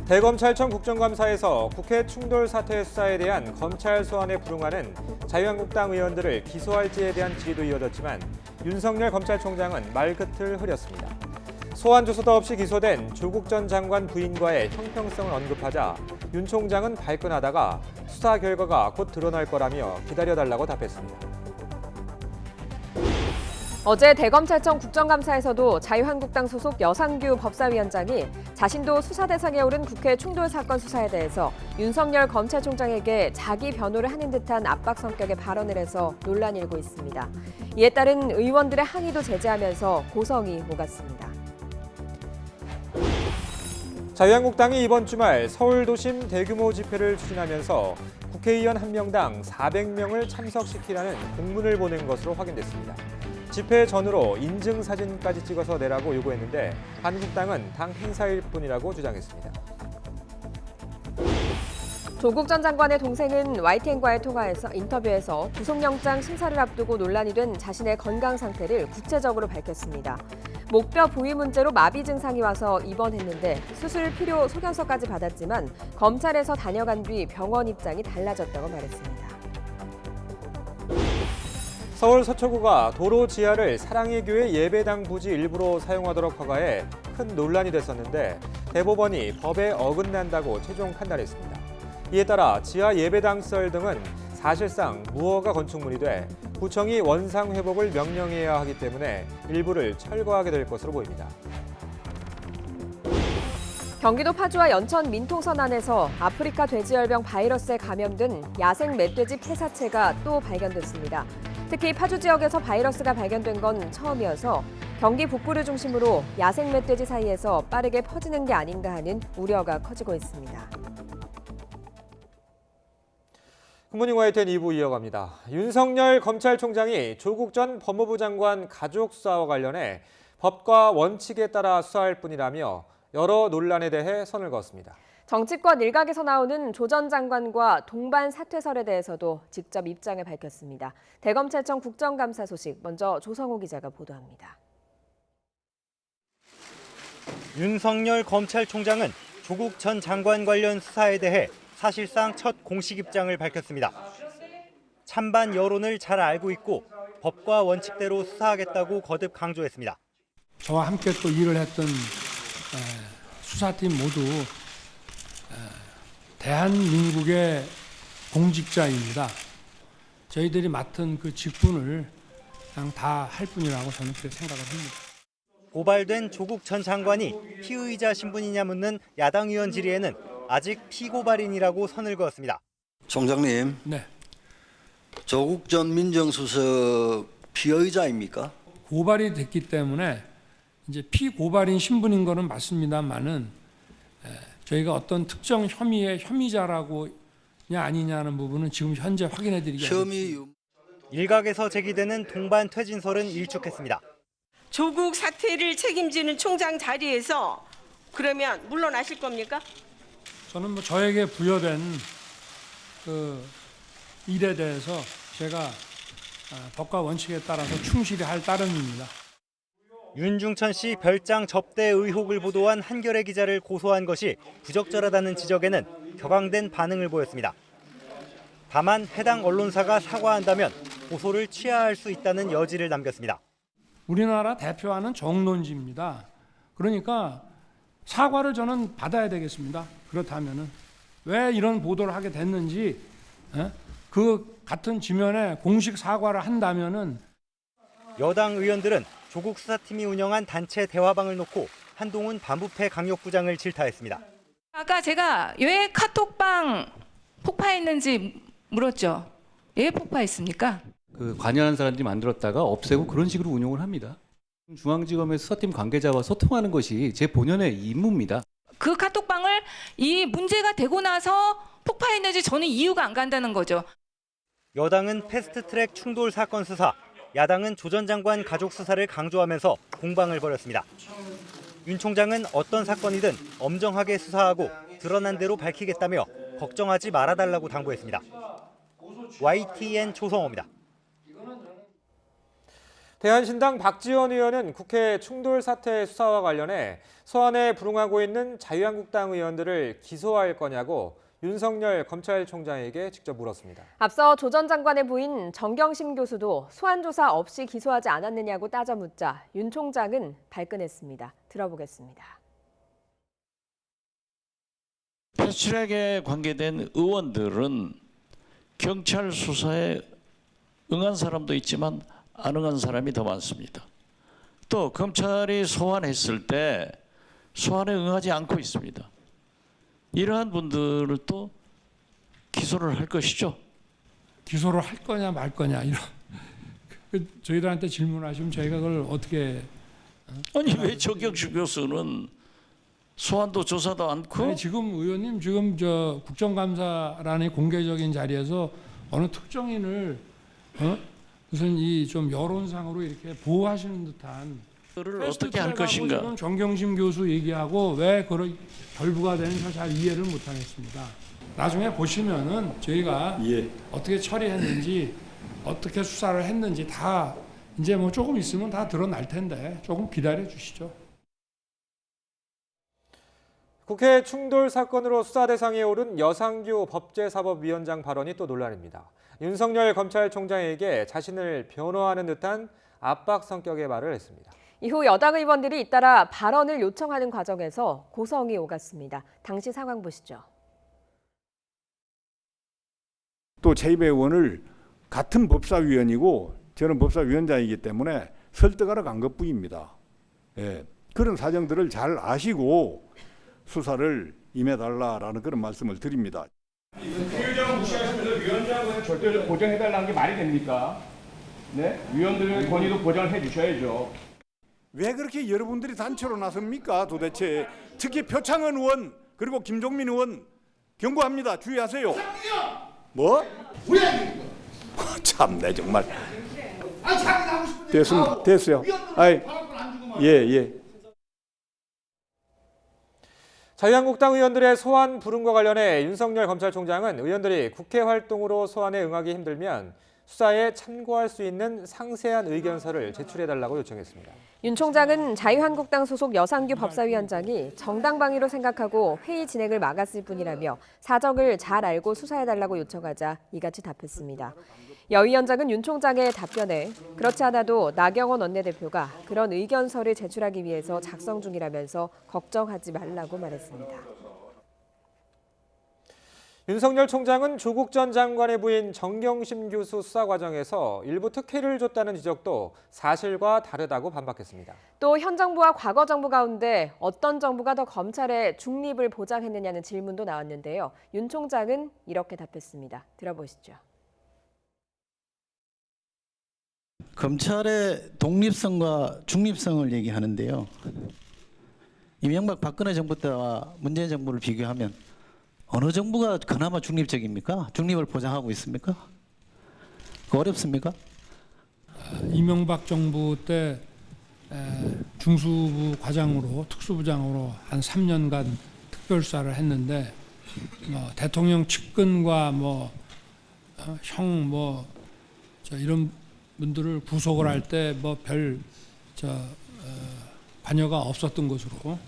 대검찰청 국정감사에서 국회 충돌 사태 수사에 대한 검찰 소환에 불응하는 자유한국당 의원들을 기소할지에 대한 질의도 이어졌지만 윤석열 검찰총장은 말끝을 흐렸습니다. 소환 조서도 없이 기소된 조국 전 장관 부인과의 형평성을 언급하자 윤 총장은 발끈하다가 수사 결과가 곧 드러날 거라며 기다려달라고 답했습니다. 어제 대검찰청 국정감사에서도 자유한국당 소속 여상규 법사위원장이 자신도 수사 대상에 오른 국회 충돌 사건 수사에 대해서 윤석열 검찰총장에게 자기 변호를 하는 듯한 압박 성격의 발언을 해서 논란이 일고 있습니다. 이에 따른 의원들의 항의도 제재하면서 고성이 오갔습니다. 자유한국당이 이번 주말 서울 도심 대규모 집회를 추진하면서 국회의원 1명당 400명을 참석시키라는 공문을 보낸 것으로 확인됐습니다. 집회 전후로 인증사진까지 찍어서 내라고 요구했는데 한국당은 당 행사일 뿐이라고 주장했습니다. 조국 전 장관의 동생은 YTN과의 인터뷰에서 구속영장 심사를 앞두고 논란이 된 자신의 건강 상태를 구체적으로 밝혔습니다. 목뼈 부위 문제로 마비 증상이 와서 입원했는데 수술 필요 소견서까지 받았지만 검찰에서 다녀간 뒤 병원 입장이 달라졌다고 말했습니다. 서울 서초구가 도로 지하를 사랑의 교회 예배당 부지 일부로 사용하도록 허가해 큰 논란이 됐었는데 대법원이 법에 어긋난다고 최종 판단했습니다. 이에 따라 지하 예배당 썰 등은 사실상 무허가 건축물이 돼 구청이 원상 회복을 명령해야 하기 때문에 일부를 철거하게 될 것으로 보입니다. 경기도 파주와 연천 민통선 안에서 아프리카 돼지열병 바이러스에 감염된 야생 멧돼지 폐사체가 또 발견됐습니다. 특히 파주 지역에서 바이러스가 발견된 건 처음이어서 경기 북부를 중심으로 야생 멧돼지 사이에서 빠르게 퍼지는 게 아닌가 하는 우려가 커지고 있습니다. 굿모닝 YTN 2부 이어갑니다. 윤석열 검찰총장이 조국 전 법무부 장관 가족 수사와 관련해 법과 원칙에 따라 수사할 뿐이라며 여러 논란에 대해 선을 그었습니다. 정치권 일각에서 나오는 조 전 장관과 동반 사퇴설에 대해서도 직접 입장을 밝혔습니다. 대검찰청 국정감사 소식 먼저 조성호 기자가 보도합니다. 윤석열 검찰총장은 조국 전 장관 관련 수사에 대해 사실상 첫 공식 입장을 밝혔습니다. 찬반 여론을 잘 알고 있고 법과 원칙대로 수사하겠다고 거듭 강조했습니다. 저와 함께 또 일을 했던 수사팀 모두 대한민국의 공직자입니다. 저희들이 맡은 그 직분을 그냥 다 할 뿐이라고 저는 그렇게 생각을 합니다. 고발된 조국 전 장관이 피의자 신분이냐 묻는 야당 의원 질의에는 아직 피고발인이라고 선을 그었습니다. 총장님, 네. 조국 전 민정수석 피의자입니까? 고발이 됐기 때문에 이제 피고발인 신분인 거는 맞습니다만은 저희가 어떤 특정 혐의의 혐의자라고냐 아니냐는 부분은 지금 현재 확인해드리기 어렵습니다. 일각에서 제기되는 동반 퇴진설은 일축했습니다. 조국 사태를 책임지는 총장 자리에서 그러면 물러나실 겁니까? 저는 뭐 저에게 부여된 그 일에 대해서 제가 법과 원칙에 따라서 충실히 할 따름입니다. 윤중천 씨 별장 접대 의혹을 보도한 한겨레 기자를 고소한 것이 부적절하다는 지적에는 격앙된 반응을 보였습니다. 다만 해당 언론사가 사과한다면 고소를 취하할 수 있다는 여지를 남겼습니다. 우리나라 대표하는 정론지입니다. 그러니까 사과를 저는 받아야 되겠습니다. 그렇다면은 왜 이런 보도를 하게 됐는지 그 같은 지면에 공식 사과를 한다면은 여당 의원들은 조국 수사팀이 운영한 단체 대화방을 놓고 한동훈 반부패 강력부장을 질타했습니다. 아까 제가 왜 카톡방 폭파했는지 물었죠. 왜 폭파했습니까? 관여하는 사람들이 만들었다가 없애고 그런 식으로 운용을 합니다. 중앙지검의 수사팀 관계자와 소통하는 것이 제 본연의 임무입니다. 그 카톡방을 이 문제가 되고 나서 폭파했는지 저는 이유가 안 간다는 거죠. 여당은 패스트트랙 충돌 사건 수사, 야당은 조 전 장관 가족 수사를 강조하면서 공방을 벌였습니다. 윤 총장은 어떤 사건이든 엄정하게 수사하고 드러난 대로 밝히겠다며 걱정하지 말아달라고 당부했습니다. YTN 조성호입니다. 대한신당 박지원 의원은 국회 충돌 사태 수사와 관련해 소환에 불응하고 있는 자유한국당 의원들을 기소할 거냐고 윤석열 검찰총장에게 직접 물었습니다. 앞서 조 전 장관의 부인 정경심 교수도 소환 조사 없이 기소하지 않았느냐고 따져 묻자 윤 총장은 발끈했습니다. 들어보겠습니다. 패스트트랙에 관계된 의원들은 경찰 수사에 응한 사람도 있지만 안 응한 사람이 더 많습니다. 또 검찰이 소환했을 때 소환에 응하지 않고 있습니다. 이러한 분들을 또 기소를 할 것이죠. 기소를 할 거냐 말 거냐 이런 저희들한테 질문하시면 저희가 그걸 어떻게 아니 왜 정경심 교수는 소환도 조사도 않고? 아니, 지금 의원님 지금 저 국정감사라는 공개적인 자리에서 어느 특정인을 무슨 이 좀 여론상으로 이렇게 보호하시는 듯한 를 어떻게 할 것인가? 지금 정경심 교수 얘기하고 왜 그런 결부가 되는지 잘 이해를 못하겠습니다. 나중에 보시면은 저희가 어떻게 처리했는지 어떻게 수사를 했는지 다 이제 뭐 조금 있으면 다 드러날 텐데 조금 기다려 주시죠. 국회 충돌 사건으로 수사 대상에 오른 여상규 법제사법위원장 발언이 또 논란입니다. 윤석열 검찰총장에게 자신을 변호하는 듯한 압박 성격의 말을 했습니다. 이후 여당 의원들이 잇따라 발언을 요청하는 과정에서 고성이 오갔습니다. 당시 상황 보시죠. 또 최입의 의원을 같은 법사위원이고 저는 법사위원장이기 때문에 설득하러 간 것뿐입니다. 그런 사정들을 잘 아시고 수사를 임해달라라는 그런 말씀을 드립니다. 위원장을 무시하시면서 위원장은 절대적 보정해달라는 게 말이 됩니까? 네? 위원들의 권위도 보장을 해주셔야죠. 왜 그렇게 여러분들이 단체로 나섭니까 도대체? 특히 표창원 의원 그리고 김종민 의원 경고합니다. 주의하세요. 뭐? 참내 정말. 됐습니다. 됐어요. 아이, 예. 자유한국당 의원들의 소환 불응과 관련해 윤석열 검찰총장은 의원들이 국회 활동으로 소환에 응하기 힘들면 수사에 참고할 수 있는 상세한 의견서를 제출해달라고 요청했습니다. 윤 총장은 자유한국당 소속 여상규 법사위원장이 정당방위로 생각하고 회의 진행을 막았을 뿐이라며 사정을 잘 알고 수사해달라고 요청하자 이같이 답했습니다. 여 위원장은 윤 총장의 답변에 그렇지 않아도 나경원 원내대표가 그런 의견서를 제출하기 위해서 작성 중이라면서 걱정하지 말라고 말했습니다. 윤석열 총장은 조국 전 장관의 부인 정경심 교수 수사 과정에서 일부 특혜를 줬다는 지적도 사실과 다르다고 반박했습니다. 또 현 정부와 과거 정부 가운데 어떤 정부가 더 검찰의 중립을 보장했느냐는 질문도 나왔는데요. 윤 총장은 이렇게 답했습니다. 들어보시죠. 검찰의 독립성과 중립성을 얘기하는데요. 이명박 박근혜 정부 때와 문재인 정부를 비교하면 어느 정부가 그나마 중립적입니까? 중립을 보장하고 있습니까? 어렵습니까? 이명박 정부 때 중수부 과장으로 특수부장으로 한 3년간 특별수사를 했는데 대통령 측근과 이런 분들을 구속을 할 때 별 관여가 없었던 것으로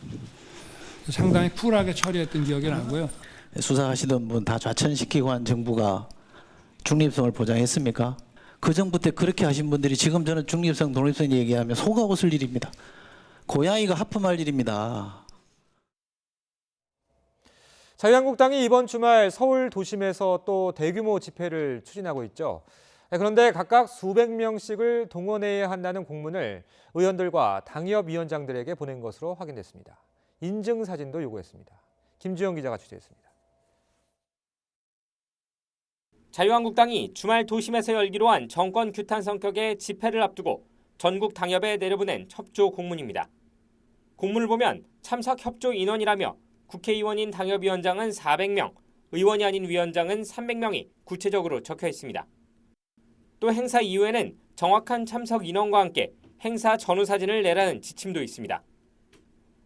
상당히 쿨하게 처리했던 기억이 나고요. 수사하시던 분 다 좌천시키고 한 정부가 중립성을 보장했습니까? 그 정부 때 그렇게 하신 분들이 지금 저는 중립성, 독립성 얘기하면 속아 웃을 일입니다. 고양이가 하품할 일입니다. 자유한국당이 이번 주말 서울 도심에서 또 대규모 집회를 추진하고 있죠. 그런데 각각 수백 명씩을 동원해야 한다는 공문을 의원들과 당협위원장들에게 보낸 것으로 확인됐습니다. 인증 사진도 요구했습니다. 김주영 기자가 취재했습니다. 자유한국당이 주말 도심에서 열기로 한 정권 규탄 성격의 집회를 앞두고 전국 당협에 내려보낸 협조 공문입니다. 공문을 보면 참석 협조 인원이라며 국회의원인 당협위원장은 400명, 의원이 아닌 위원장은 300명이 구체적으로 적혀 있습니다. 또 행사 이후에는 정확한 참석 인원과 함께 행사 전후 사진을 내라는 지침도 있습니다.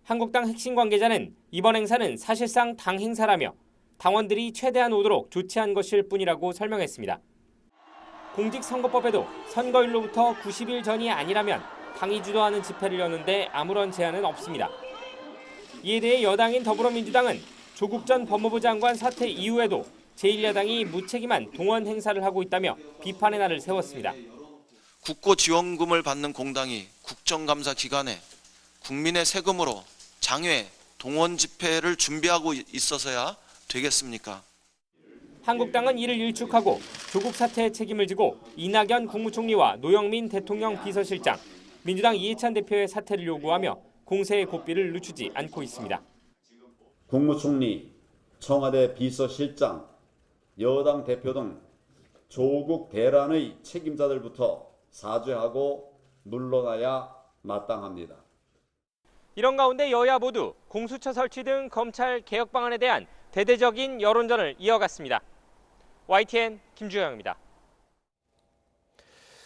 한국당 핵심 관계자는 이번 행사는 사실상 당 행사라며 당원들이 최대한 오도록 조치한 것일 뿐이라고 설명했습니다. 공직선거법에도 선거일로부터 90일 전이 아니라면 당이 주도하는 집회를 여는데 아무런 제한은 없습니다. 이에 대해 여당인 더불어민주당은 조국 전 법무부 장관 사퇴 이후에도 제1야당이 무책임한 동원 행사를 하고 있다며 비판의 날을 세웠습니다. 국고 지원금을 받는 공당이 국정감사 기간에 국민의 세금으로 장외 동원 집회를 준비하고 있어서야 되겠습니까? 한국당은 이를 일축하고 조국 사태의 책임을 지고 이낙연 국무총리와 노영민 대통령 비서실장, 민주당 이해찬 대표의 사퇴를 요구하며 공세의 고삐를 늦추지 않고 있습니다. 국무총리, 청와대 비서실장, 여당 대표 등 조국 대란의 책임자들부터 사죄하고 물러나야 마땅합니다. 이런 가운데 여야 모두 공수처 설치 등 검찰 개혁 방안에 대한 대대적인 여론전을 이어갔습니다. YTN 김주영입니다.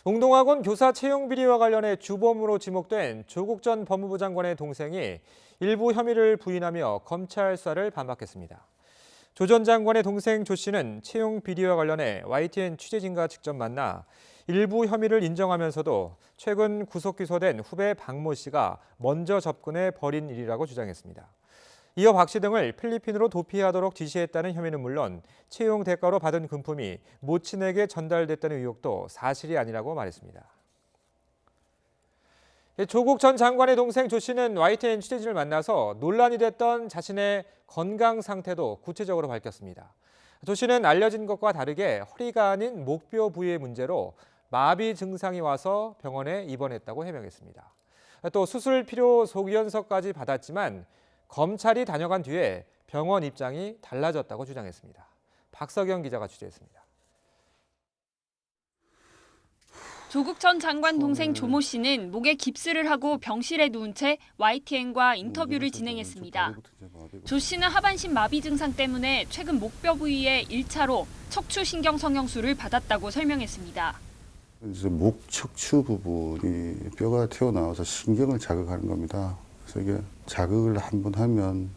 웅동학원 교사 채용 비리와 관련해 주범으로 지목된 조국 전 법무부 장관의 동생이 일부 혐의를 부인하며 검찰 수사를 반박했습니다. 조 전 장관의 동생 조 씨는 채용 비리와 관련해 YTN 취재진과 직접 만나 일부 혐의를 인정하면서도 최근 구속 기소된 후배 박모 씨가 먼저 접근해 벌인 일이라고 주장했습니다. 이어 박 씨 등을 필리핀으로 도피하도록 지시했다는 혐의는 물론 채용 대가로 받은 금품이 모친에게 전달됐다는 의혹도 사실이 아니라고 말했습니다. 조국 전 장관의 동생 조 씨는 YTN 취재진을 만나서 논란이 됐던 자신의 건강 상태도 구체적으로 밝혔습니다. 조 씨는 알려진 것과 다르게 허리가 아닌 목뼈 부위의 문제로 마비 증상이 와서 병원에 입원했다고 해명했습니다. 또 수술 필요 소견서까지 받았지만 검찰이 다녀간 뒤에 병원 입장이 달라졌다고 주장했습니다. 박석영 기자가 취재했습니다. 조국 전 장관 동생 조모 씨는 목에 깁스를 하고 병실에 누운 채 YTN과 인터뷰를 진행했습니다. 조 씨는 하반신 마비 증상 때문에 최근 목뼈 부위에 1차로 척추신경 성형술을 받았다고 설명했습니다. 이제 목 척추 부분이 뼈가 튀어나와서 신경을 자극하는 겁니다. 그래서 이게 자극을 한번 하면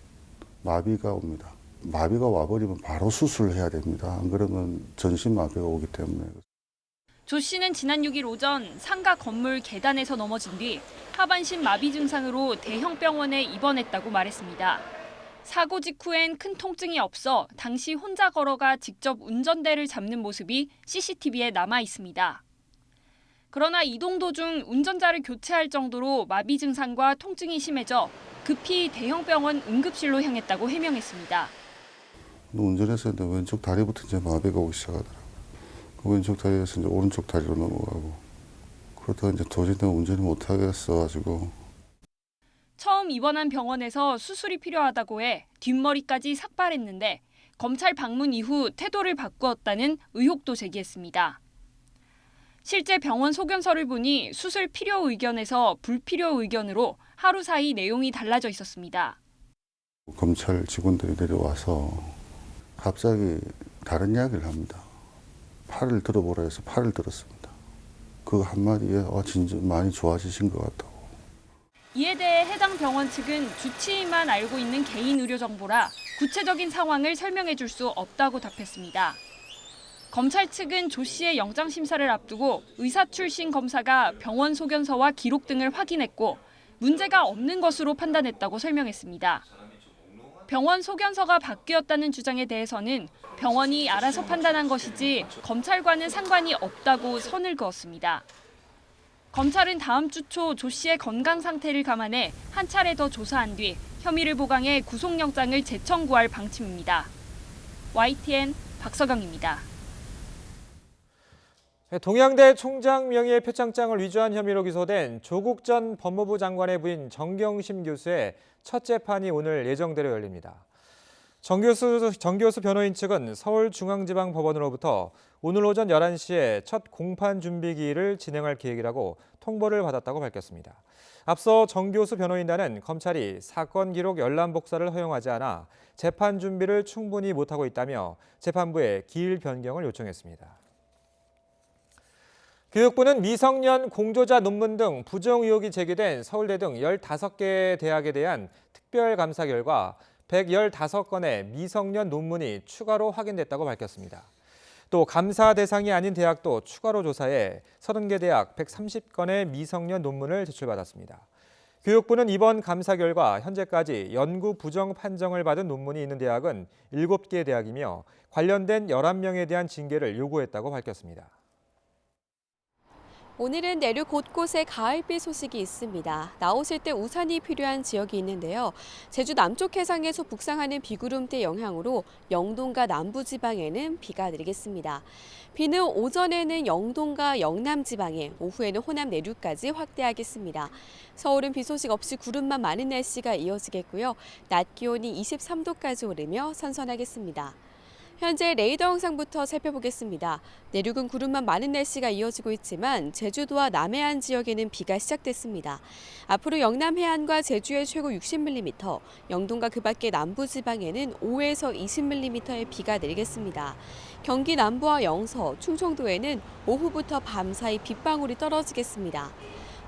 마비가 옵니다. 마비가 와버리면 바로 수술을 해야 됩니다. 안 그러면 전신 마비가 오기 때문에. 조 씨는 지난 6일 오전 상가 건물 계단에서 넘어진 뒤 하반신 마비 증상으로 대형 병원에 입원했다고 말했습니다. 사고 직후엔 큰 통증이 없어 당시 혼자 걸어가 직접 운전대를 잡는 모습이 CCTV에 남아 있습니다. 그러나 이동 도중 운전자를 교체할 정도로 마비 증상과 통증이 심해져 급히 대형 병원 응급실로 향했다고 해명했습니다. 운전해서 했는데 왼쪽 다리부터 이제 마비가 오기 시작하더라고요. 그 왼쪽 다리에서 이제 오른쪽 다리로 넘어가고 그러다가 이제 도저히 운전을 못 하겠어가지고. 처음 입원한 병원에서 수술이 필요하다고 해 뒷머리까지 삭발했는데 검찰 방문 이후 태도를 바꾸었다는 의혹도 제기했습니다. 실제 병원 소견서를 보니 수술 필요 의견에서 불필요 의견으로 하루 사이 내용이 달라져 있었습니다. 검찰 직원들이 내려와서 갑자기 다른 이야기를 합니다. 팔을 들어보라 해서 팔을 들었습니다. 그 한마디에 진짜 많이 좋아지신 것 같다고. 이에 대해 해당 병원 측은 주치의만 알고 있는 개인 의료 정보라 구체적인 상황을 설명해 줄 수 없다고 답했습니다. 검찰 측은 조 씨의 영장 심사를 앞두고 의사 출신 검사가 병원 소견서와 기록 등을 확인했고 문제가 없는 것으로 판단했다고 설명했습니다. 병원 소견서가 바뀌었다는 주장에 대해서는 병원이 알아서 판단한 것이지 검찰과는 상관이 없다고 선을 그었습니다. 검찰은 다음 주 초 조 씨의 건강 상태를 감안해 한 차례 더 조사한 뒤 혐의를 보강해 구속영장을 재청구할 방침입니다. YTN 박서경입니다. 동양대 총장 명의의 표창장을 위조한 혐의로 기소된 조국 전 법무부 장관의 부인 정경심 교수의 첫 재판이 오늘 예정대로 열립니다. 정 교수 변호인 측은 서울중앙지방법원으로부터 오늘 오전 11시에 첫 공판 준비 기일을 진행할 계획이라고 통보를 받았다고 밝혔습니다. 앞서 정 교수 변호인단은 검찰이 사건 기록 열람 복사를 허용하지 않아 재판 준비를 충분히 못하고 있다며 재판부에 기일 변경을 요청했습니다. 교육부는 미성년 공조자 논문 등 부정 의혹이 제기된 서울대 등 15개 대학에 대한 특별감사 결과 115건의 미성년 논문이 추가로 확인됐다고 밝혔습니다. 또 감사 대상이 아닌 대학도 추가로 조사해 30개 대학 130건의 미성년 논문을 제출받았습니다. 교육부는 이번 감사 결과 현재까지 연구 부정 판정을 받은 논문이 있는 대학은 7개 대학이며 관련된 11명에 대한 징계를 요구했다고 밝혔습니다. 오늘은 내륙 곳곳에 가을비 소식이 있습니다. 나오실 때 우산이 필요한 지역이 있는데요. 제주 남쪽 해상에서 북상하는 비구름대 영향으로 영동과 남부지방에는 비가 내리겠습니다. 비는 오전에는 영동과 영남지방에, 오후에는 호남 내륙까지 확대하겠습니다. 서울은 비 소식 없이 구름만 많은 날씨가 이어지겠고요. 낮 기온이 23도까지 오르며 선선하겠습니다. 현재 레이더 영상부터 살펴보겠습니다. 내륙은 구름만 많은 날씨가 이어지고 있지만 제주도와 남해안 지역에는 비가 시작됐습니다. 앞으로 영남 해안과 제주에 최고 60mm, 영동과 그 밖의 남부지방에는 5에서 20mm의 비가 내리겠습니다. 경기 남부와 영서, 충청도에는 오후부터 밤사이 빗방울이 떨어지겠습니다.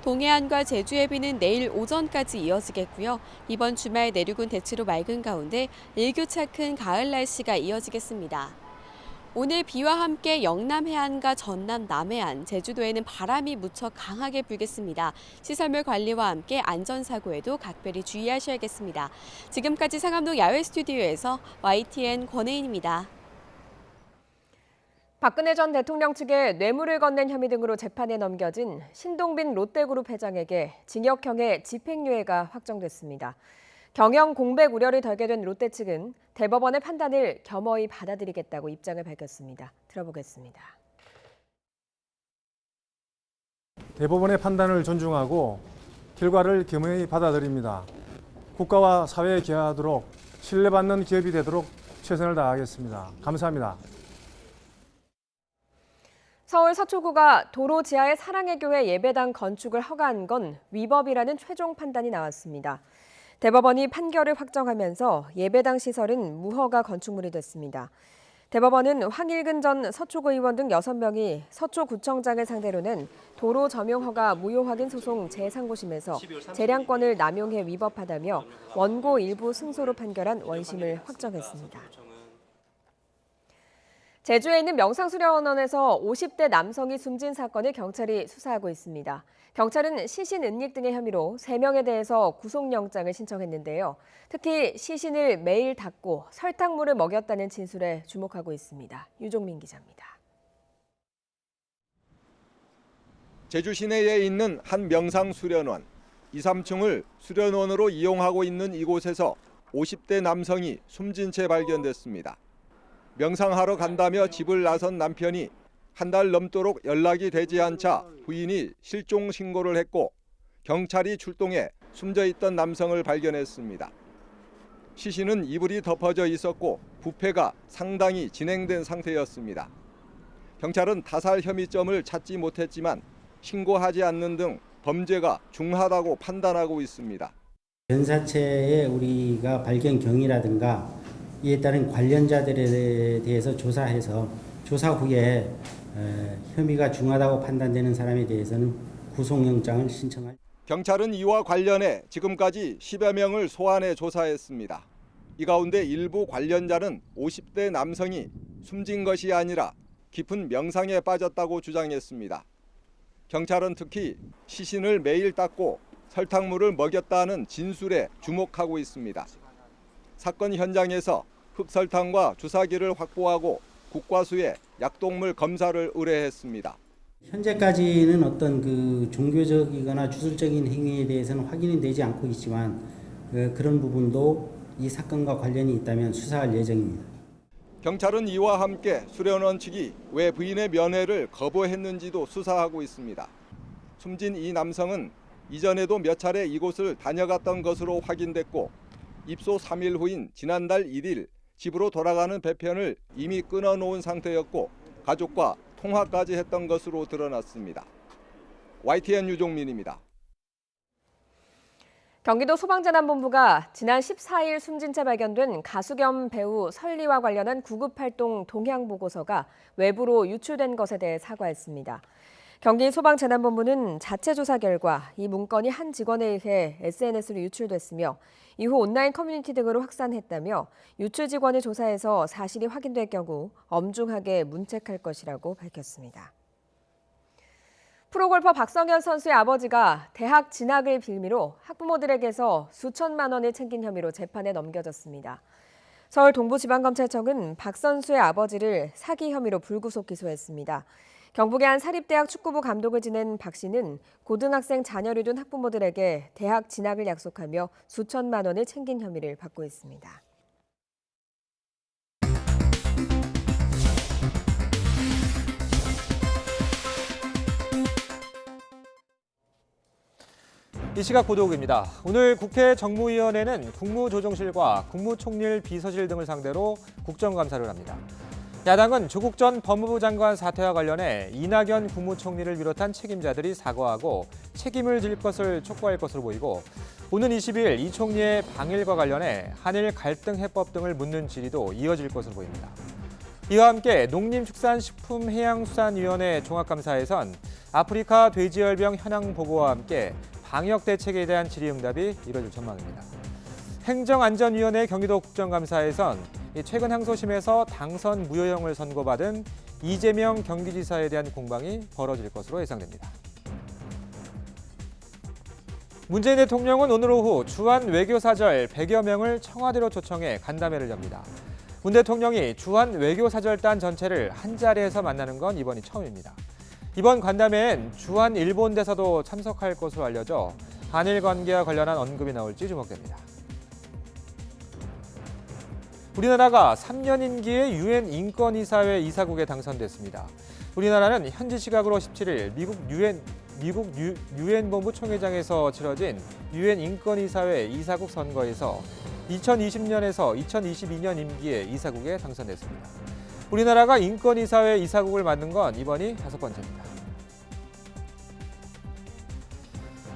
동해안과 제주의 비는 내일 오전까지 이어지겠고요. 이번 주말 내륙은 대체로 맑은 가운데 일교차 큰 가을 날씨가 이어지겠습니다. 오늘 비와 함께 영남 해안과 전남 남해안, 제주도에는 바람이 무척 강하게 불겠습니다. 시설물 관리와 함께 안전사고에도 각별히 주의하셔야겠습니다. 지금까지 상암동 야외 스튜디오에서 YTN 권혜인입니다. 박근혜 전 대통령 측에 뇌물을 건넨 혐의 등으로 재판에 넘겨진 신동빈 롯데그룹 회장에게 징역형의 집행유예가 확정됐습니다. 경영 공백 우려를 덜게 된 롯데 측은 대법원의 판단을 겸허히 받아들이겠다고 입장을 밝혔습니다. 들어보겠습니다. 대법원의 판단을 존중하고 결과를 겸허히 받아들입니다. 국가와 사회에 기여하도록 신뢰받는 기업이 되도록 최선을 다하겠습니다. 감사합니다. 서울 서초구가 도로 지하의 사랑의 교회 예배당 건축을 허가한 건 위법이라는 최종 판단이 나왔습니다. 대법원이 판결을 확정하면서 예배당 시설은 무허가 건축물이 됐습니다. 대법원은 황일근 전 서초구 의원 등 6명이 서초구청장을 상대로 낸 도로 점용 허가 무효 확인 소송 제3고심에서 재량권을 남용해 위법하다며 원고 일부 승소로 판결한 원심을 확정했습니다. 제주에 있는 명상수련원에서 50대 남성이 숨진 사건을 경찰이 수사하고 있습니다. 경찰은 시신 은닉 등의 혐의로 3명에 대해서 구속영장을 신청했는데요. 특히 시신을 매일 닦고 설탕물을 먹였다는 진술에 주목하고 있습니다. 유종민 기자입니다. 제주 시내에 있는 한 명상수련원, 2, 3층을 수련원으로 이용하고 있는 이곳에서 50대 남성이 숨진 채 발견됐습니다. 명상하러 간다며 집을 나선 남편이 한 달 넘도록 연락이 되지 않자 부인이 실종 신고를 했고 경찰이 출동해 숨져 있던 남성을 발견했습니다. 시신은 이불이 덮어져 있었고 부패가 상당히 진행된 상태였습니다. 경찰은 타살 혐의점을 찾지 못했지만 신고하지 않는 등 범죄가 중하다고 판단하고 있습니다. 연사체의 우리가 발견 경위라든가 이에 따른 관련자들에 대해서 조사해서 조사 후에 혐의가 중하다고 판단되는 사람에 대해서는 구속영장을 신청할. 경찰은 이와 관련해 지금까지 10여 명을 소환해 조사했습니다. 이 가운데 일부 관련자는 50대 남성이 숨진 것이 아니라 깊은 명상에 빠졌다고 주장했습니다. 경찰은 특히 시신을 매일 닦고 설탕물을 먹였다는 진술에 주목하고 있습니다. 사건 현장에서 흑설탕과 주사기를 확보하고 국과수에 약독물 검사를 의뢰했습니다. 현재까지는 어떤 그 종교적이거나 주술적인 행위에 대해서는 확인이 되지 않고 있지만 그런 부분도 이 사건과 관련이 있다면 수사할 예정입니다. 경찰은 이와 함께 수련원 측이 왜 부인의 면회를 거부했는지도 수사하고 있습니다. 숨진 이 남성은 이전에도 몇 차례 이곳을 다녀갔던 것으로 확인됐고 입소 3일 후인 지난달 1일 집으로 돌아가는 배편을 이미 끊어놓은 상태였고 가족과 통화까지 했던 것으로 드러났습니다. YTN 유종민입니다. 경기도 소방재난본부가 지난 14일 숨진 채 발견된 가수 겸 배우 설리와 관련한 구급활동 동향보고서가 외부로 유출된 것에 대해 사과했습니다. 경기 소방재난본부는 자체 조사 결과 이 문건이 한 직원에 의해 SNS로 유출됐으며 이후 온라인 커뮤니티 등으로 확산했다며 유출 직원을 조사해서 사실이 확인될 경우 엄중하게 문책할 것이라고 밝혔습니다. 프로골퍼 박성현 선수의 아버지가 대학 진학을 빌미로 학부모들에게서 수천만 원을 챙긴 혐의로 재판에 넘겨졌습니다. 서울 동부지방검찰청은 박 선수의 아버지를 사기 혐의로 불구속 기소했습니다. 경북의 한 사립대학 축구부 감독을 지낸 박 씨는 고등학생 자녀를 둔 학부모들에게 대학 진학을 약속하며 수천만 원을 챙긴 혐의를 받고 있습니다. 이 시각 보도국입니다. 오늘 국회 정무위원회는 국무조정실과 국무총리 비서실 등을 상대로 국정감사를 합니다. 야당은 조국 전 법무부 장관 사퇴와 관련해 이낙연 국무총리를 비롯한 책임자들이 사과하고 책임을 질 것을 촉구할 것으로 보이고 오는 22일 이 총리의 방일과 관련해 한일 갈등 해법 등을 묻는 질의도 이어질 것으로 보입니다. 이와 함께 농림축산식품해양수산위원회 종합감사에선 아프리카 돼지열병 현황 보고와 함께 방역 대책에 대한 질의응답이 이뤄질 전망입니다. 행정안전위원회 경기도 국정감사에선 최근 항소심에서 당선 무효형을 선고받은 이재명 경기지사에 대한 공방이 벌어질 것으로 예상됩니다. 문재인 대통령은 오늘 오후 주한 외교사절 100여 명을 청와대로 초청해 간담회를 엽니다. 문 대통령이 주한 외교사절단 전체를 한자리에서 만나는 건 이번이 처음입니다. 이번 간담회엔 주한 일본 대사도 참석할 것으로 알려져 한일 관계와 관련한 언급이 나올지 주목됩니다. 우리나라가 3년 임기의 유엔 인권이사회 이사국에 당선됐습니다. 우리나라는 현지 시각으로 17일 미국 유엔 본부 총회장에서 치러진 유엔 인권이사회 이사국 선거에서 2020년에서 2022년 임기의 이사국에 당선됐습니다. 우리나라가 인권이사회 이사국을 맡는 건 이번이 5번째입니다.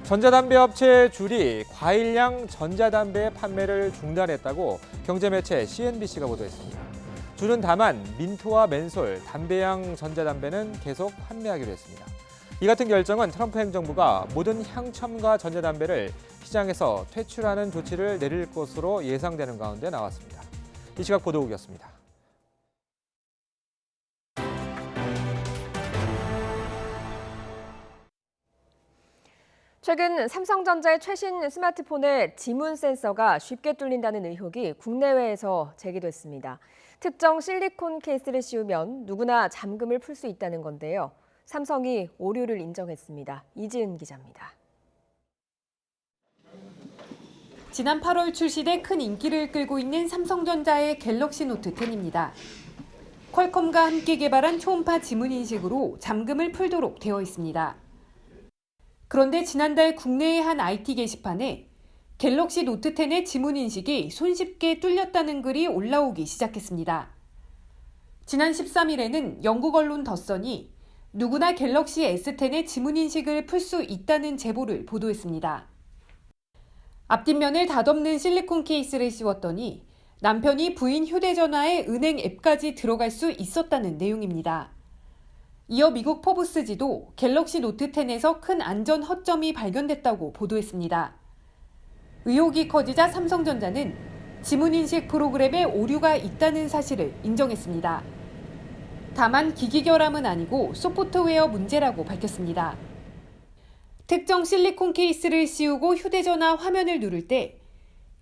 전자담배 업체 줄이 과일량 전자담배 판매를 중단했다고 경제매체 CNBC가 보도했습니다. 줄은 다만 민트와 맨솔, 담배향 전자담배는 계속 판매하기로 했습니다. 이 같은 결정은 트럼프 행정부가 모든 향첨가 전자담배를 시장에서 퇴출하는 조치를 내릴 것으로 예상되는 가운데 나왔습니다. 이 시각 보도국이었습니다. 최근 삼성전자의 최신 스마트폰에 지문 센서가 쉽게 뚫린다는 의혹이 국내외에서 제기됐습니다. 특정 실리콘 케이스를 씌우면 누구나 잠금을 풀 수 있다는 건데요. 삼성이 오류를 인정했습니다. 이지은 기자입니다. 지난 8월 출시돼 큰 인기를 끌고 있는 삼성전자의 갤럭시 노트 10입니다. 퀄컴과 함께 개발한 초음파 지문 인식으로 잠금을 풀도록 되어 있습니다. 그런데 지난달 국내의 한 IT 게시판에 갤럭시 노트 10의 지문 인식이 손쉽게 뚫렸다는 글이 올라오기 시작했습니다. 지난 13일에는 영국 언론 더선이 누구나 갤럭시 S10의 지문 인식을 풀 수 있다는 제보를 보도했습니다. 앞뒷면을 닷없는 실리콘 케이스를 씌웠더니 남편이 부인 휴대전화에 은행 앱까지 들어갈 수 있었다는 내용입니다. 이어 미국 포브스지도 갤럭시 노트 10에서 큰 안전 허점이 발견됐다고 보도했습니다. 의혹이 커지자 삼성전자는 지문인식 프로그램에 오류가 있다는 사실을 인정했습니다. 다만 기기 결함은 아니고 소프트웨어 문제라고 밝혔습니다. 특정 실리콘 케이스를 씌우고 휴대전화 화면을 누를 때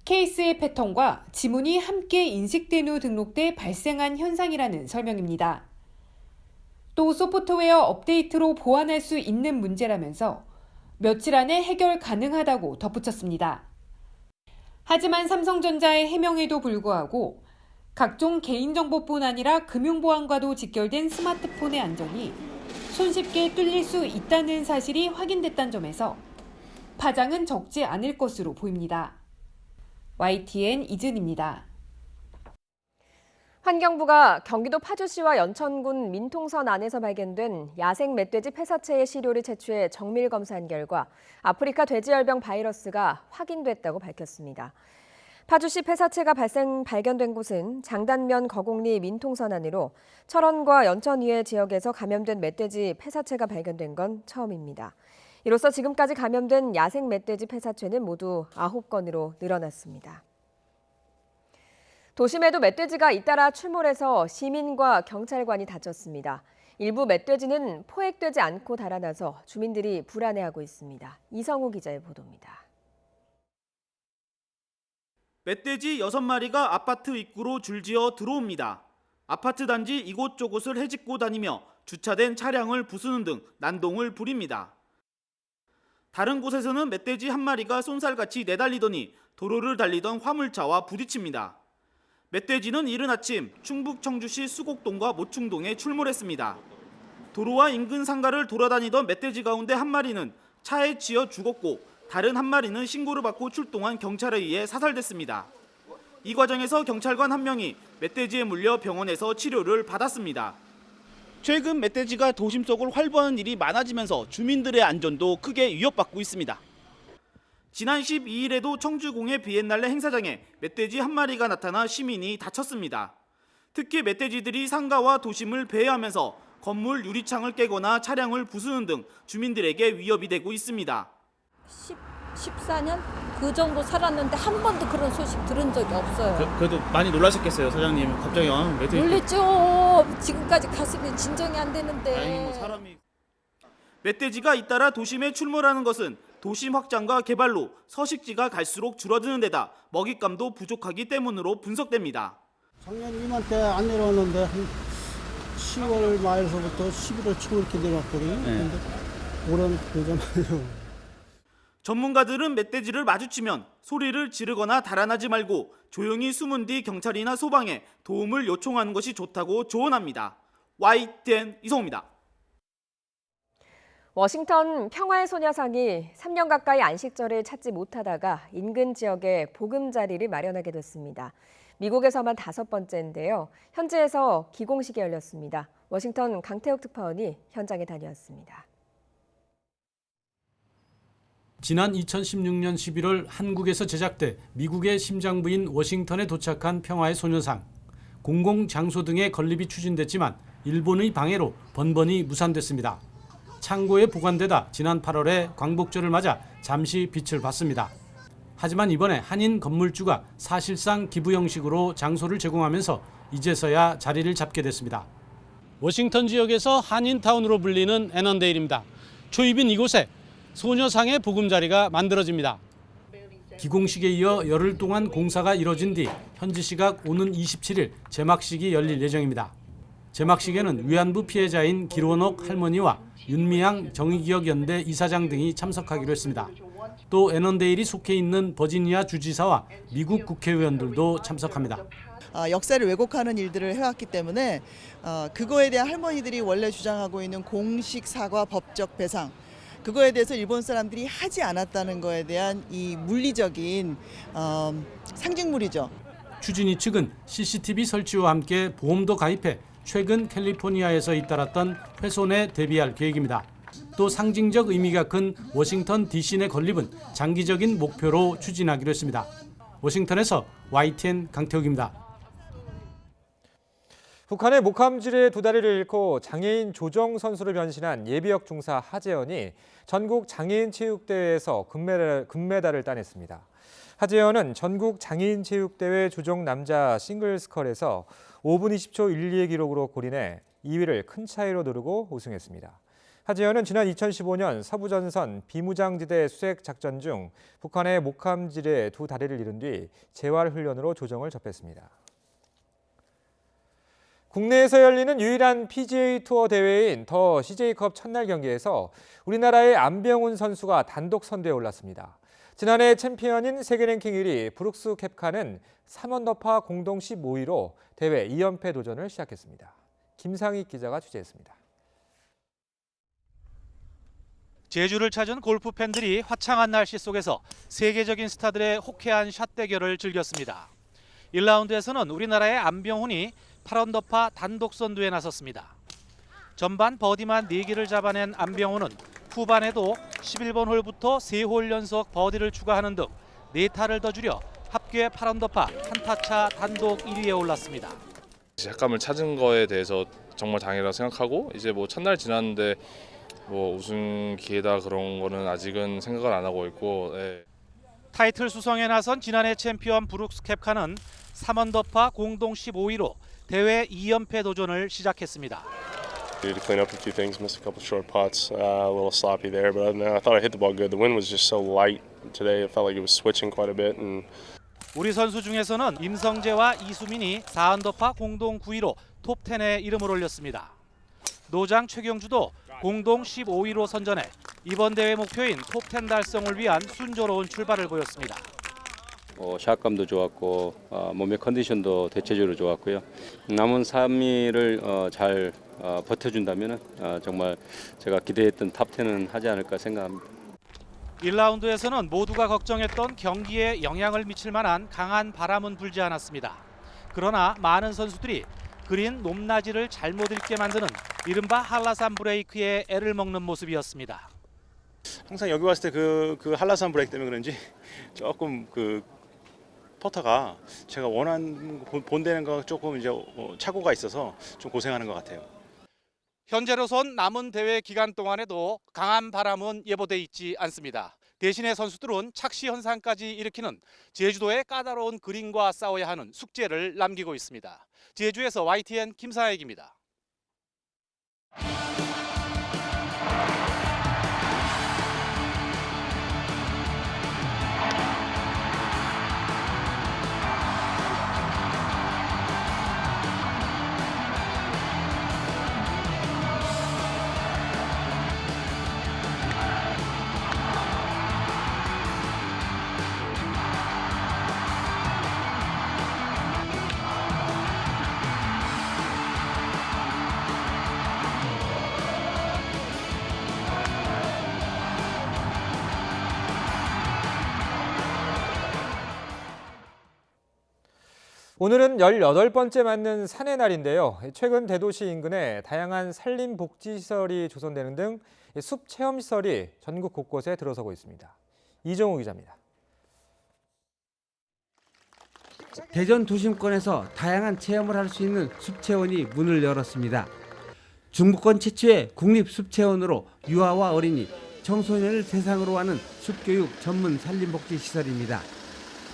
케이스의 패턴과 지문이 함께 인식된 후 등록돼 발생한 현상이라는 설명입니다. 또 소프트웨어 업데이트로 보완할 수 있는 문제라면서 며칠 안에 해결 가능하다고 덧붙였습니다. 하지만 삼성전자의 해명에도 불구하고 각종 개인정보뿐 아니라 금융보안과도 직결된 스마트폰의 안전이 손쉽게 뚫릴 수 있다는 사실이 확인됐다는 점에서 파장은 적지 않을 것으로 보입니다. YTN 이준입니다. 환경부가 경기도 파주시와 연천군 민통선 안에서 발견된 야생 멧돼지 폐사체의 시료를 채취해 정밀 검사한 결과 아프리카 돼지열병 바이러스가 확인됐다고 밝혔습니다. 파주시 폐사체가 발견된 곳은 장단면 거곡리 민통선 안으로 철원과 연천 위의 지역에서 감염된 멧돼지 폐사체가 발견된 건 처음입니다. 이로써 지금까지 감염된 야생 멧돼지 폐사체는 모두 9건으로 늘어났습니다. 도심에도 멧돼지가 잇따라 출몰해서 시민과 경찰관이 다쳤습니다. 일부 멧돼지는 포획되지 않고 달아나서 주민들이 불안해하고 있습니다. 이성우 기자의 보도입니다. 멧돼지 6마리가 아파트 입구로 줄지어 들어옵니다. 아파트 단지 이곳저곳을 헤집고 다니며 주차된 차량을 부수는 등 난동을 부립니다. 다른 곳에서는 멧돼지 한 마리가 쏜살같이 내달리더니 도로를 달리던 화물차와 부딪힙니다. 멧돼지는 이른 아침 충북 청주시 수곡동과 모충동에 출몰했습니다. 도로와 인근 상가를 돌아다니던 멧돼지 가운데 한 마리는 차에 치여 죽었고 다른 한 마리는 신고를 받고 출동한 경찰에 의해 사살됐습니다. 이 과정에서 경찰관 한 명이 멧돼지에 물려 병원에서 치료를 받았습니다. 최근 멧돼지가 도심 속을 활보하는 일이 많아지면서 주민들의 안전도 크게 위협받고 있습니다. 지난 12일에도 청주공의 비엔날레 행사장에 멧돼지 한 마리가 나타나 시민이 다쳤습니다. 특히 멧돼지들이 상가와 도심을 배회하면서 건물 유리창을 깨거나 차량을 부수는 등 주민들에게 위협이 되고 있습니다. 14년 그 정도 살았는데 한 번도 그런 소식 들은 적이 없어요. 그래도 많이 놀라셨겠어요, 사장님. 갑자기 멧돼지. 놀랬죠. 지금까지 가슴이 진정이 안 되는데. 다행히 사람이. 멧돼지가 잇따라 도심에 출몰하는 것은 도심 확장과 개발로 서식지가 갈수록 줄어드는 데다 먹잇감도 부족하기 때문으로 분석됩니다. 작년 이맘때 안 내려왔는데 한 10월 말에서부터 11월 초 이렇게 내려왔거든요. 근데 올해는 그러잖아요. 전문가들은 멧돼지를 마주치면 소리를 지르거나 달아나지 말고 조용히 숨은 뒤 경찰이나 소방에 도움을 요청하는 것이 좋다고 조언합니다. YTN 이성우입니다. 워싱턴 평화의 소녀상이 3년 가까이 안식처를 찾지 못하다가 인근 지역에 보금자리를 마련하게 됐습니다. 미국에서만 5번째인데요. 현지에서 기공식이 열렸습니다. 워싱턴 강태욱 특파원이 현장에 다녀왔습니다. 지난 2016년 11월 한국에서 제작돼 미국의 심장부인 워싱턴에 도착한 평화의 소녀상. 공공장소 등의 건립이 추진됐지만 일본의 방해로 번번이 무산됐습니다. 창고에 보관되다 지난 8월에 광복절을 맞아 잠시 빛을 봤습니다. 하지만 이번에 한인 건물주가 사실상 기부 형식으로 장소를 제공하면서 이제서야 자리를 잡게 됐습니다. 워싱턴 지역에서 한인타운으로 불리는 애넌데일입니다. 초입인 이곳에 소녀상의 보금자리가 만들어집니다. 기공식에 이어 열흘 동안 공사가 이뤄진 뒤 현지 시각 오는 27일 제막식이 열릴 예정입니다. 제막식에는 위안부 피해자인 길원옥 할머니와 윤미향 정의기억연대 이사장 등이 참석하기로 했습니다. 또 애넌데일이 속해 있는 버지니아 주지사와 미국 국회의원들도 참석합니다. 역사를 왜곡하는 일들을 해왔기 때문에 그거에 대한 할머니들이 원래 주장하고 있는 공식 사과, 법적 배상, 그거에 대해서 일본 사람들이 하지 않았다는 거에 대한 이 물리적인 상징물이죠. 추진위 측은 CCTV 설치와 함께 보험도 가입해 최근 캘리포니아에서 잇따랐던 훼손에 대비할 계획입니다. 또 상징적 의미가 큰 워싱턴 DC 내 건립은 장기적인 목표로 추진하기로 했습니다. 워싱턴에서 YTN 강태욱입니다. 북한의 목함질에 2다리를 잃고 장애인 조정 선수로 변신한 예비역 중사 하재현이 전국 장애인 체육대회에서 금메달을 따냈습니다. 하재현은 전국 장애인 체육대회 조정 남자 싱글스컬에서 5분 20초 12의 기록으로 골인해 2위를 큰 차이로 누르고 우승했습니다. 하재현은 지난 2015년 서부전선 비무장지대 수색 작전 중 북한의 목함질에 2다리를 잃은 뒤 재활훈련으로 조정을 접했습니다. 국내에서 열리는 유일한 PGA 투어 대회인 더 CJ컵 첫날 경기에서 우리나라의 안병훈 선수가 단독 선두에 올랐습니다. 지난해 챔피언인 세계 랭킹 1위 브룩스 캡카는 3언더파 공동 15위로 대회 2연패 도전을 시작했습니다. 김상익 기자가 취재했습니다. 제주를 찾은 골프 팬들이 화창한 날씨 속에서 세계적인 스타들의 호쾌한 샷 대결을 즐겼습니다. 1라운드에서는 우리나라의 안병훈이 8언더파 단독 선두에 나섰습니다. 전반 버디만 4개를 잡아낸 안병훈은 후반에도 11번 홀부터 3홀 연속 버디를 추가하는 등 4타를 더 줄여 합계 8언더파, 한타차 단독 1위에 올랐습니다. 약감을 찾은 거에 대해서 정말 다행이라고 생각하고 이제 뭐 첫날 지났는데 뭐 우승 기회다 그런 거는 아직은 생각을 안 하고 있고. 네. 타이틀 수성에 나선 지난해 챔피언 브룩스 캡카는 3언더파 공동 15위로 대회 2연패 도전을 시작했습니다. Needed to clean up a few things, missed a couple short putts, a little sloppy there, but other than that, I thought I hit the ball good. The wind was just so light today. It felt like it was switching quite a bit. And 우리 선수 중에서는 임성재와 이수민이 4언더파 공동 9위로 톱 10에 이름을 올렸습니다. 노장 최경주도 공동 15위로 선전해 이번 대회 목표인 톱 10 달성을 위한 순조로운 출발을 보였습니다. 샷감도 좋았고 몸의 컨디션도 대체적으로 좋았고요. 남은 3위를 잘 버텨준다면 정말 제가 기대했던 탑 10은 하지 않을까 생각합니다. 1라운드에서는 모두가 걱정했던 경기에 영향을 미칠 만한 강한 바람은 불지 않았습니다. 그러나 많은 선수들이 그린 높낮이를 잘못 읽게 만드는 이른바 한라산 브레이크에 애를 먹는 모습이었습니다. 항상 여기 왔을 때 그 한라산 브레이크 때문에 그런지 조금 그 퍼터가 제가 원하는 본되는 거 조금 이제 착오가 있어서 좀 고생하는 것 같아요. 현재로선 남은 대회 기간 동안에도 강한 바람은 예보돼 있지 않습니다. 대신에 선수들은 착시 현상까지 일으키는 제주도의 까다로운 그린과 싸워야 하는 숙제를 남기고 있습니다. 제주에서 YTN 김사익입니다. 오늘은 18번째 맞는 산의 날인데요. 최근 대도시 인근에 다양한 산림복지시설이 조성되는 등 숲 체험시설이 전국 곳곳에 들어서고 있습니다. 이정우 기자입니다. 대전 도심권에서 다양한 체험을 할 수 있는 숲체원이 문을 열었습니다. 중부권 최초의 국립숲체원으로 유아와 어린이, 청소년을 대상으로 하는 숲교육 전문 산림복지시설입니다.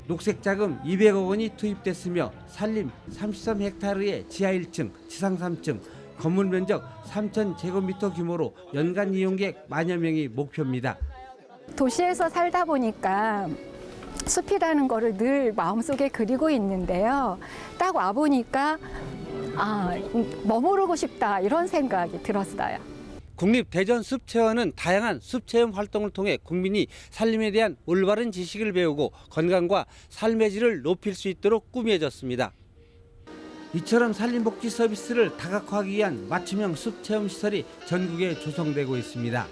녹색자금 200억 원이 투입됐으며 산림 33헥타르의 지하 1층, 지상 3층, 건물 면적 3,000제곱미터 규모로 연간 이용객 만여 명이 목표입니다. 도시에서 살다 보니까 숲이라는 거를 늘 마음속에 그리고 있는데요. 딱 와보니까 머무르고 싶다 이런 생각이 들었어요. 국립 대전 숲체원은 다양한 숲체험 활동을 통해 국민이 산림에 대한 올바른 지식을 배우고 건강과 삶의 질을 높일 수 있도록 꾸며졌습니다. 이처럼 산림복지 서비스를 다각화하기 위한 맞춤형 숲체험시설이 전국에 조성되고 있습니다.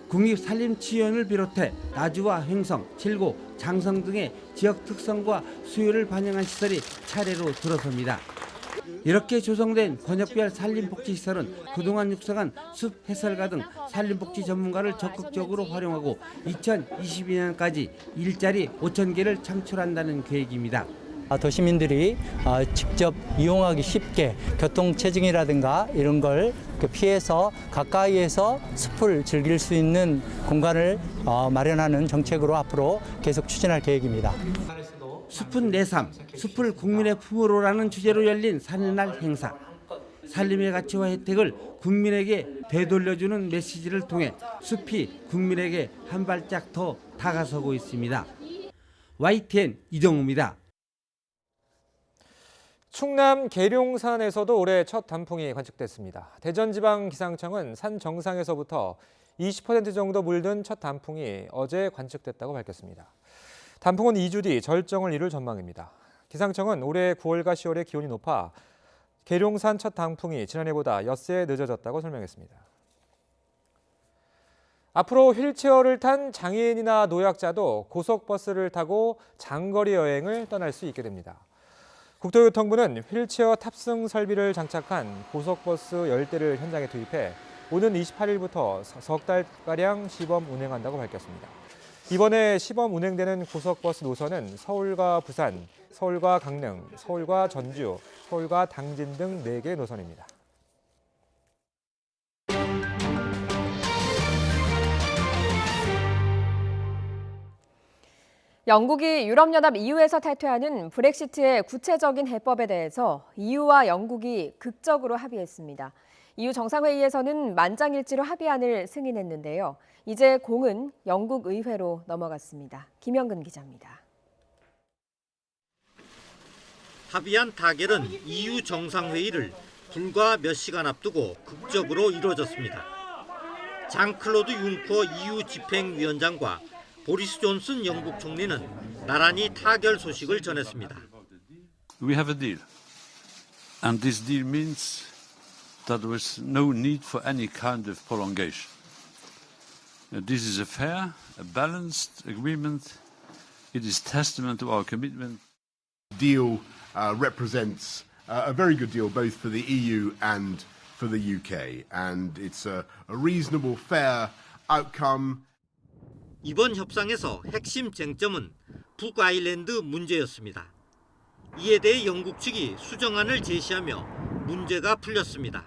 국립산림치유원을 비롯해 나주와 횡성, 칠고, 장성 등의 지역 특성과 수요를 반영한 시설이 차례로 들어섭니다. 이렇게 조성된 권역별 산림복지시설은 그동안 육성한 숲 해설가 등 산림복지 전문가를 적극적으로 활용하고 2022년까지 일자리 5,000개를 창출한다는 계획입니다. 도시민들이 직접 이용하기 쉽게 교통체증이라든가 이런 걸 피해서 가까이에서 숲을 즐길 수 있는 공간을 마련하는 정책으로 앞으로 계속 추진할 계획입니다. 숲은 내 삶, 숲을 국민의 품으로라는 주제로 열린 산의날 행사. 산림의 가치와 혜택을 국민에게 되돌려주는 메시지를 통해 숲이 국민에게 한 발짝 더 다가서고 있습니다. YTN 이정우입니다. 충남 계룡산에서도 올해 첫 단풍이 관측됐습니다. 대전지방기상청은 산 정상에서부터 20% 정도 물든 첫 단풍이 어제 관측됐다고 밝혔습니다. 단풍은 2주 뒤 절정을 이룰 전망입니다. 기상청은 올해 9월과 10월에 기온이 높아 계룡산 첫 단풍이 지난해보다 엿새 늦어졌다고 설명했습니다. 앞으로 휠체어를 탄 장애인이나 노약자도 고속버스를 타고 장거리 여행을 떠날 수 있게 됩니다. 국토교통부는 휠체어 탑승 설비를 장착한 고속버스 10대를 현장에 투입해 오는 28일부터 석 달가량 시범 운행한다고 밝혔습니다. 이번에 시범 운행되는 고속버스 노선은 서울과 부산, 서울과 강릉, 서울과 전주, 서울과 당진 등 4개 노선입니다. 영국이 유럽연합 EU에서 탈퇴하는 브렉시트의 구체적인 해법에 대해서 EU와 영국이 극적으로 합의했습니다. EU 정상회의에서는 만장일치로 합의안을 승인했는데요. 이제 공은 영국 의회로 넘어갔습니다. 김영근 기자입니다. 합의안 타결은 EU 정상회의를 불과 몇 시간 앞두고 극적으로 이루어졌습니다. 장클로드 융커 EU 집행위원장과 보리스 존슨 영국 총리는 나란히 타결 소식을 전했습니다. We have a deal. And this deal means that there is no need for any kind of prolongation. This is a fair, a balanced agreement. It is testament to our commitment. Deal represents a very good deal both for the EU and for the UK. And it's a reasonable, fair outcome. 이번 협상에서 핵심 쟁점은 북아일랜드 문제였습니다. 이에 대해 영국 측이 수정안을 제시하며 문제가 풀렸습니다.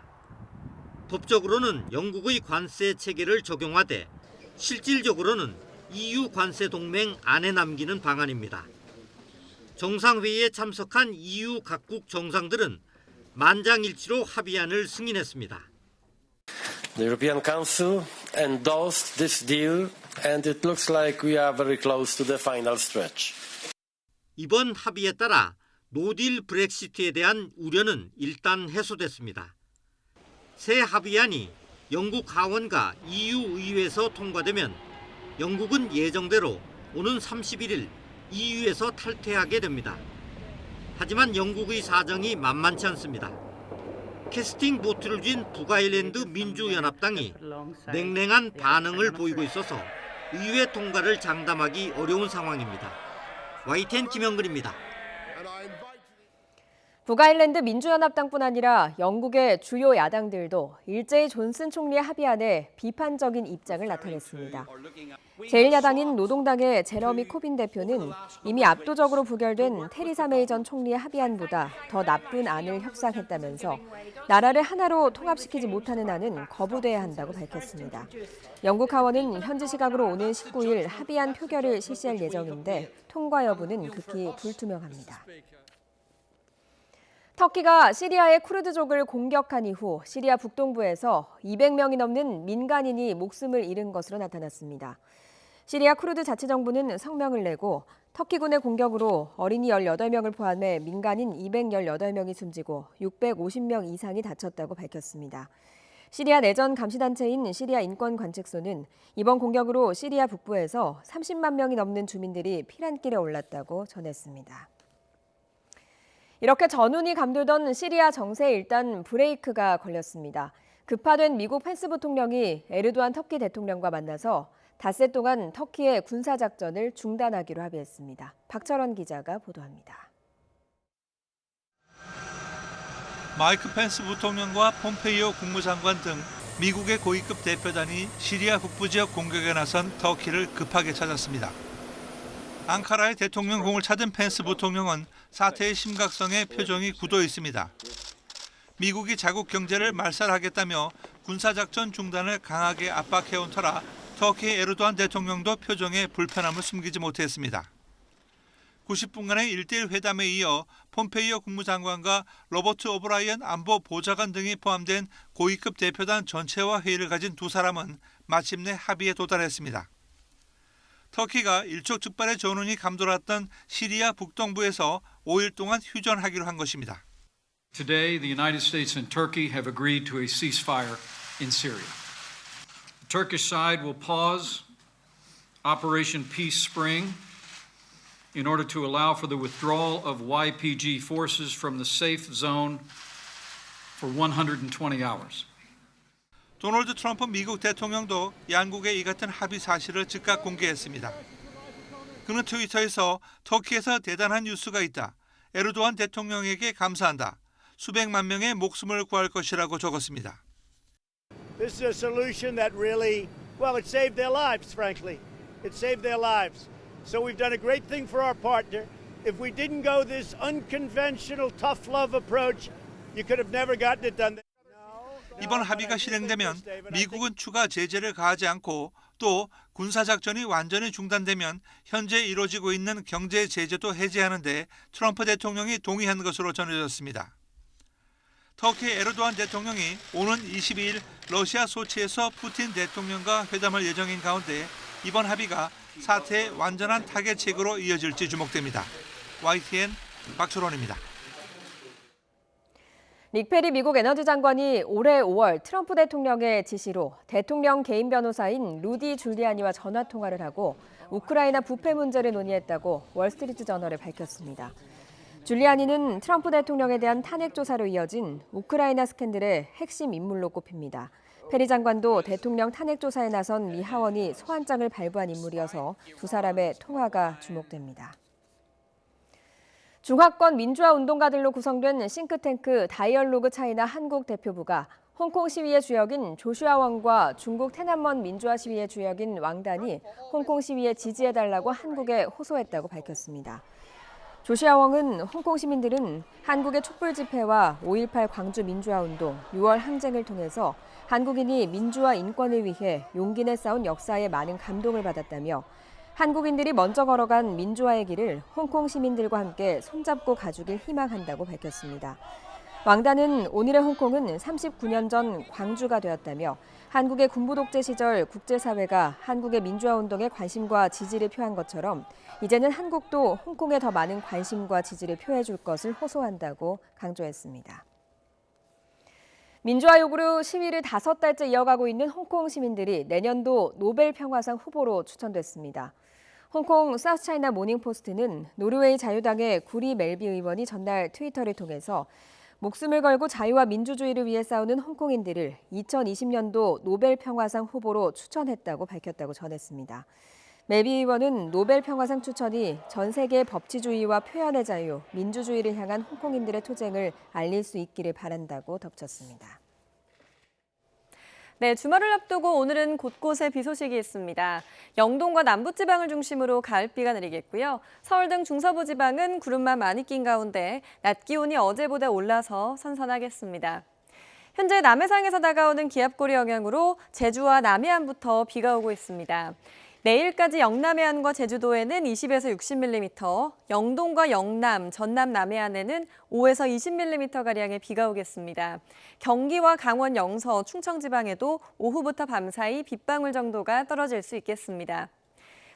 법적으로는 영국의 관세 체계를 적용하되 실질적으로는 EU 관세 동맹 안에 남기는 방안입니다. 정상회의에 참석한 EU 각국 정상들은 만장일치로 합의안을 승인했습니다. The European Council endorsed this deal and it looks like we are very close to the final stretch. 이번 합의에 따라 노딜 브렉시트에 대한 우려는 일단 해소됐습니다. 새 합의안이 영국 하원과 EU 의회에서 통과되면 영국은 예정대로 오는 31일 EU에서 탈퇴하게 됩니다. 하지만 영국의 사정이 만만치 않습니다. 캐스팅 보트를 쥔 북아일랜드 민주연합당이 냉랭한 반응을 보이고 있어서 의회 통과를 장담하기 어려운 상황입니다. YTN 김영근입니다. 북아일랜드 민주연합당뿐 아니라 영국의 주요 야당들도 일제히 존슨 총리의 합의안에 비판적인 입장을 나타냈습니다. 제1야당인 노동당의 제러미 코빈 대표는 이미 압도적으로 부결된 테리사 메이 전 총리의 합의안보다 더 나쁜 안을 협상했다면서 나라를 하나로 통합시키지 못하는 안은 거부돼야 한다고 밝혔습니다. 영국 하원은 현지 시각으로 오는 19일 합의안 표결을 실시할 예정인데 통과 여부는 극히 불투명합니다. 터키가 시리아의 쿠르드족을 공격한 이후 시리아 북동부에서 200명이 넘는 민간인이 목숨을 잃은 것으로 나타났습니다. 시리아 쿠르드 자치정부는 성명을 내고 터키군의 공격으로 어린이 18명을 포함해 민간인 218명이 숨지고 650명 이상이 다쳤다고 밝혔습니다. 시리아 내전 감시단체인 시리아 인권관측소는 이번 공격으로 시리아 북부에서 30만 명이 넘는 주민들이 피난길에 올랐다고 전했습니다. 이렇게 전운이 감돌던 시리아 정세에 일단 브레이크가 걸렸습니다. 급파된 미국 펜스 부통령이 에르도안 터키 대통령과 만나서 닷새 동안 터키의 군사작전을 중단하기로 합의했습니다. 박철원 기자가 보도합니다. 마이크 펜스 부통령과 폼페이오 국무장관 등 미국의 고위급 대표단이 시리아 북부 지역 공격에 나선 터키를 급하게 찾았습니다. 앙카라의 대통령궁을 찾은 펜스 부통령은 사태의 심각성에 표정이 굳어 있습니다. 미국이 자국 경제를 말살하겠다며 군사작전 중단을 강하게 압박해온 터라 터키의 에르도안 대통령도 표정에 불편함을 숨기지 못했습니다. 90분간의 1대1 회담에 이어 폼페이오 국무장관과 로버트 오브라이언 안보 보좌관 등이 포함된 고위급 대표단 전체와 회의를 가진 두 사람은 마침내 합의에 도달했습니다. 터키가 일촉즉발의 전운이 감돌았던 시리아 북동부에서 5일 동안 휴전하기로 한 것입니다. Today, the United States and Turkey have agreed to a ceasefire in Syria. The Turkish side will pause Operation Peace Spring in order to allow for the withdrawal of YPG forces from the safe zone for 120 hours. 도널드 트럼프 미국 대통령도 양국의 이 같은 합의 사실을 즉각 공개했습니다. 그는 트위터에서 터키에서 대단한 뉴스가 있다. 에르도안 대통령에게 감사한다. 수백만 명의 목숨을 구할 것이라고 적었습니다. This is a solution that really, well, it saved their lives, frankly. It saved their lives. So we've done a great thing for our partner. If we didn't go this unconventional tough love approach, you could have never gotten it done. 이번 합의가 실행되면 미국은 추가 제재를 가하지 않고 또 군사작전이 완전히 중단되면 현재 이루어지고 있는 경제 제재도 해제하는 데 트럼프 대통령이 동의한 것으로 전해졌습니다. 터키 에르도안 대통령이 오는 22일 러시아 소치에서 푸틴 대통령과 회담할 예정인 가운데 이번 합의가 사태의 완전한 타개책으로 이어질지 주목됩니다. YTN 박철원입니다. 닉 페리 미국 에너지 장관이 올해 5월 트럼프 대통령의 지시로 대통령 개인 변호사인 루디 줄리아니와 전화 통화를 하고 우크라이나 부패 문제를 논의했다고 월스트리트 저널에 밝혔습니다. 줄리아니는 트럼프 대통령에 대한 탄핵 조사로 이어진 우크라이나 스캔들의 핵심 인물로 꼽힙니다. 페리 장관도 대통령 탄핵 조사에 나선 미 하원이 소환장을 발부한 인물이어서 두 사람의 통화가 주목됩니다. 중화권 민주화 운동가들로 구성된 싱크탱크 다이얼로그 차이나 한국 대표부가 홍콩 시위의 주역인 조슈아 왕과 중국 테난먼 민주화 시위의 주역인 왕단이 홍콩 시위에 지지해달라고 한국에 호소했다고 밝혔습니다. 조슈아 왕은 홍콩 시민들은 한국의 촛불 집회와 5.18 광주 민주화 운동, 6월 항쟁을 통해서 한국인이 민주화 인권을 위해 용기 내 싸운 역사에 많은 감동을 받았다며 한국인들이 먼저 걸어간 민주화의 길을 홍콩 시민들과 함께 손잡고 가주길 희망한다고 밝혔습니다. 왕단은 오늘의 홍콩은 39년 전 광주가 되었다며 한국의 군부 독재 시절 국제사회가 한국의 민주화 운동에 관심과 지지를 표한 것처럼 이제는 한국도 홍콩에 더 많은 관심과 지지를 표해 줄 것을 호소한다고 강조했습니다. 민주화 요구로 시위를 5달째 이어가고 있는 홍콩 시민들이 내년도 노벨 평화상 후보로 추천됐습니다. 홍콩 사우스차이나 모닝포스트는 노르웨이 자유당의 구리 멜비 의원이 전날 트위터를 통해서 목숨을 걸고 자유와 민주주의를 위해 싸우는 홍콩인들을 2020년도 노벨 평화상 후보로 추천했다고 밝혔다고 전했습니다. 멜비 의원은 노벨 평화상 추천이 전 세계의 법치주의와 표현의 자유, 민주주의를 향한 홍콩인들의 투쟁을 알릴 수 있기를 바란다고 덧붙였습니다. 네, 주말을 앞두고 오늘은 곳곳에 비 소식이 있습니다. 영동과 남부지방을 중심으로 가을비가 내리겠고요. 서울 등 중서부 지방은 구름만 많이 낀 가운데 낮 기온이 어제보다 올라서 선선하겠습니다. 현재 남해상에서 다가오는 기압골의 영향으로 제주와 남해안부터 비가 오고 있습니다. 내일까지 영남해안과 제주도에는 20에서 60mm, 영동과 영남, 전남 남해안에는 5에서 20mm가량의 비가 오겠습니다. 경기와 강원 영서, 충청 지방에도 오후부터 밤 사이 빗방울 정도가 떨어질 수 있겠습니다.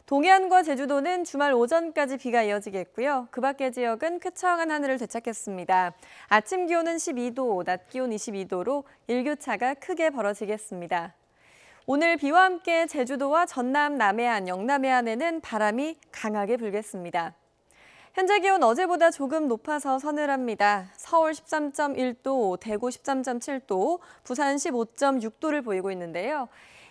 동해안과 제주도는 주말 오전까지 비가 이어지겠고요. 그 밖의 지역은 쾌청한 하늘을 되찾겠습니다. 아침 기온은 12도, 낮 기온 22도로 일교차가 크게 벌어지겠습니다. 오늘 비와 함께 제주도와 전남, 남해안, 영남해안에는 바람이 강하게 불겠습니다. 현재 기온 어제보다 조금 높아서 서늘합니다. 서울 13.1도, 대구 13.7도, 부산 15.6도를 보이고 있는데요.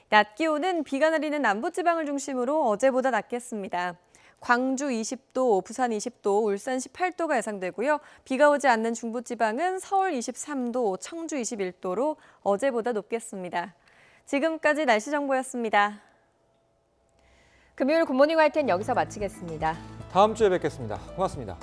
낮 기온은 비가 내리는 남부지방을 중심으로 어제보다 낮겠습니다. 광주 20도, 부산 20도, 울산 18도가 예상되고요. 비가 오지 않는 중부지방은 서울 23도, 청주 21도로 어제보다 높겠습니다. 지금까지 날씨 정보였습니다. 금요일 굿모닝 YTN 여기서 마치겠습니다. 다음 주에 뵙겠습니다. 고맙습니다.